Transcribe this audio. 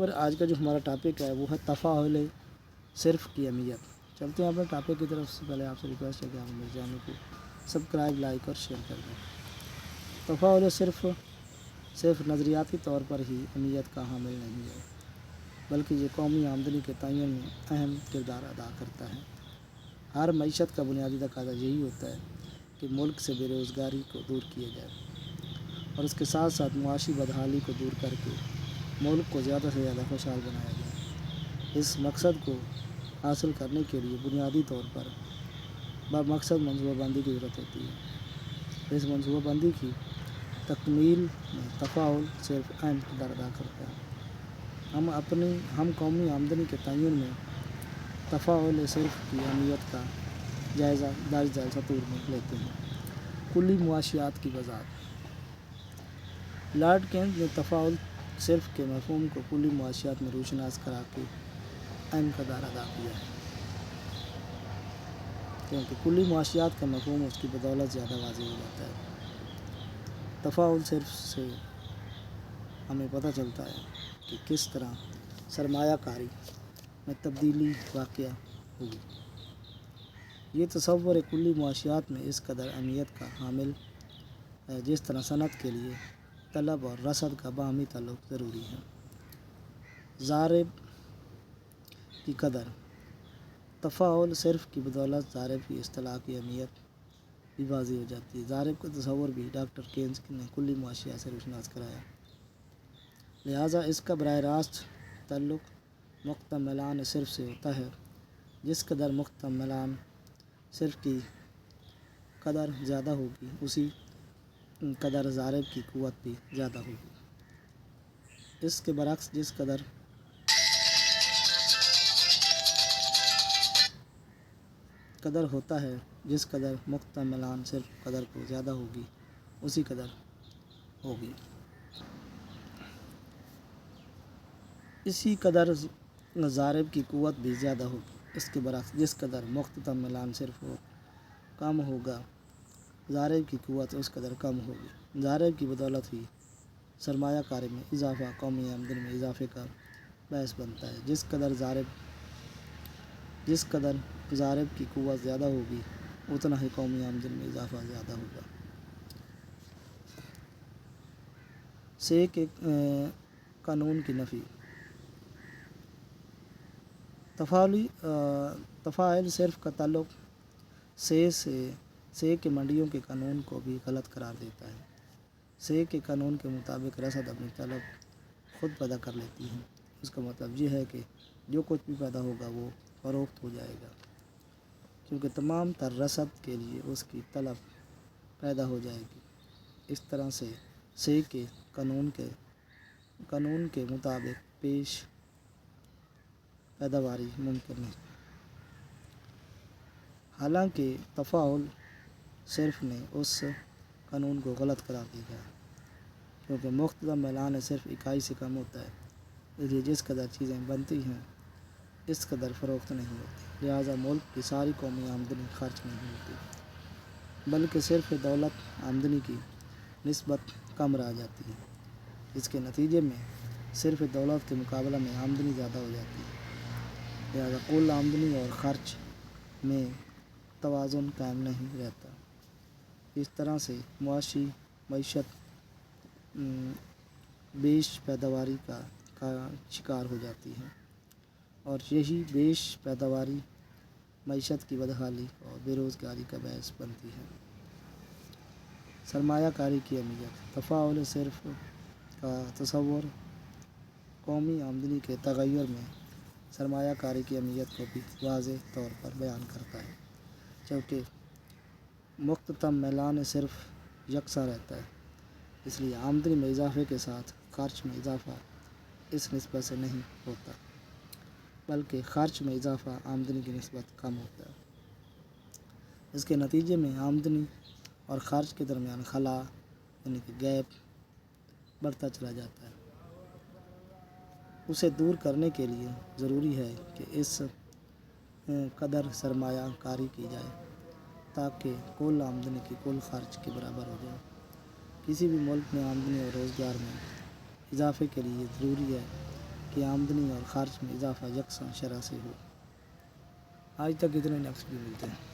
پر آج کا جو ہمارا ٹاپک ہے وہ ہے تفاعل صرف کی اہمیت۔ چلتے ہیں اپنے ٹاپک کی طرف سے پہلے آپ سے ریکویسٹ ہے کہ آپ میرے چینل کو سبسکرائب، لائک اور شیئر کر دیں۔ تفاعل صرف نظریاتی طور پر ہی اہمیت کا حامل نہیں ہے، بلکہ یہ قومی آمدنی کے تعین میں اہم کردار ادا کرتا ہے۔ ہر معیشت کا بنیادی تقاضا یہی ہوتا ہے کہ ملک سے بے روزگاری کو دور کیا جائے اور اس کے ساتھ ساتھ معاشی بدحالی کو دور کر کے ملک کو زیادہ سے زیادہ خوشحال بنایا جائے۔ اس مقصد کو حاصل کرنے کے لیے بنیادی طور پر بامقصد منصوبہ بندی کی ضرورت ہوتی ہے۔ اس منصوبہ بندی کی تکمیل میں تفاعل صرف اہم کردار ادا کرتا ہے۔ ہم قومی آمدنی کے تعین میں تفاعل صرف کی اہمیت کا جائزہ درج ذیل سطور میں لیتے ہیں۔ کلی معاشیات کی وضاحت۔ لارڈ کینز نے تفاعل صرف کے مفہوم کو کلی معاشیات میں روشناس کرا کے اہم کردار ادا کیا ہے، کیونکہ کلی معاشیات کا مفہوم اس کی بدولت زیادہ واضح ہو جاتا ہے۔ تفاعل صرف سے ہمیں پتہ چلتا ہے کہ کس طرح سرمایہ کاری میں تبدیلی واقع ہوئی۔ یہ تصور کلی معاشیات میں اس قدر اہمیت کا حامل ہے جس طرح صنعت کے لیے طلب اور رسد کا باہمی تعلق ضروری ہے۔ ضارب کی قدر۔ تفاعل صرف کی بدولت ضارب کی اصطلاح کی اہمیت بھی واضح ہو جاتی ہے۔ ضارب کا تصور بھی ڈاکٹر کینز نے کلی معاشیات سے روشناس کرایا، لہٰذا اس کا براہ راست تعلق مختملان صرف سے ہوتا ہے۔ جس قدر مختملان صرف کی قدر زیادہ ہوگی، اسی قدر ضارب کی قوت بھی زیادہ ہوگی۔ اس کے برعکس جس قدر ہوتا ہے، جس قدر مختملان صرف قدر کو زیادہ ہوگی، اسی قدر ہوگی۔ اسی قدر ضارب کی قوت بھی زیادہ ہوگی۔ اس کے برعکس جس قدر مختملان صرف کم ہوگا، ضارب کی قوت اس قدر کم ہوگی۔ ضارب کی بدولت ہی سرمایہ کاری میں اضافہ قومی آمدنی میں اضافے کا باعث بنتا ہے۔ جس قدر ضارب کی قوت زیادہ ہوگی، اتنا ہی قومی آمدنی میں اضافہ زیادہ ہوگا۔ سے کے قانون کی نفی۔ تفاعل صرف کا تعلق سے کے منڈیوں کے قانون کو بھی غلط قرار دیتا ہے۔ سے کے قانون کے مطابق رسد اپنی طلب خود پیدا کر لیتی ہے۔ اس کا مطلب یہ ہے کہ جو کچھ بھی پیدا ہوگا وہ فروخت ہو جائے گا، کیونکہ تمام تر رسد کے لیے اس کی طلب پیدا ہو جائے گی۔ اس طرح سے کے قانون کے مطابق پیش پیداواری ممکن نہیں۔ حالانکہ تفاعل صرف نے اس قانون کو غلط قرار دیا ہے، کیونکہ مختملان صرف اکائی سے کم ہوتا ہے، اس لیے جس قدر چیزیں بنتی ہیں اس قدر فروخت نہیں ہوتی، لہٰذا ملک کی ساری قومی آمدنی خرچ نہیں ہوتی، بلکہ صرف دولت آمدنی کی نسبت کم رہ جاتی ہے۔ اس کے نتیجے میں صرف دولت کے مقابلہ میں آمدنی زیادہ ہو جاتی ہے، لہٰذا کل آمدنی اور خرچ میں توازن قائم نہیں رہتا۔ اس طرح سے معیشت بیش پیداواری کا شکار ہو جاتی ہے، اور یہی بیش پیداواری معیشت کی بدحالی اور بے روزگاری کا باعث بنتی ہے۔ سرمایہ کاری کی اہمیت۔ تفاعل صرف کا تصور قومی آمدنی کے تغیر میں سرمایہ کاری کی اہمیت کو بھی واضح طور پر بیان کرتا ہے۔ چونکہ مختملان صرف یکساں رہتا ہے، اس لیے آمدنی میں اضافے کے ساتھ خرچ میں اضافہ اس نسبت سے نہیں ہوتا، بلکہ خرچ میں اضافہ آمدنی کی نسبت کم ہوتا ہے۔ اس کے نتیجے میں آمدنی اور خرچ کے درمیان خلا یعنی کہ گیپ بڑھتا چلا جاتا ہے۔ اسے دور کرنے کے لیے ضروری ہے کہ اس قدر سرمایہ کاری کی جائے تاکہ کل آمدنی کی کل خرچ کے برابر ہو جائے۔ کسی بھی ملک میں آمدنی اور روزگار میں اضافے کے لیے ضروری ہے کہ آمدنی اور خرچ میں اضافہ یکساں شرح سے ہو۔ آج تک اتنے نقص بھی ملتے ہیں۔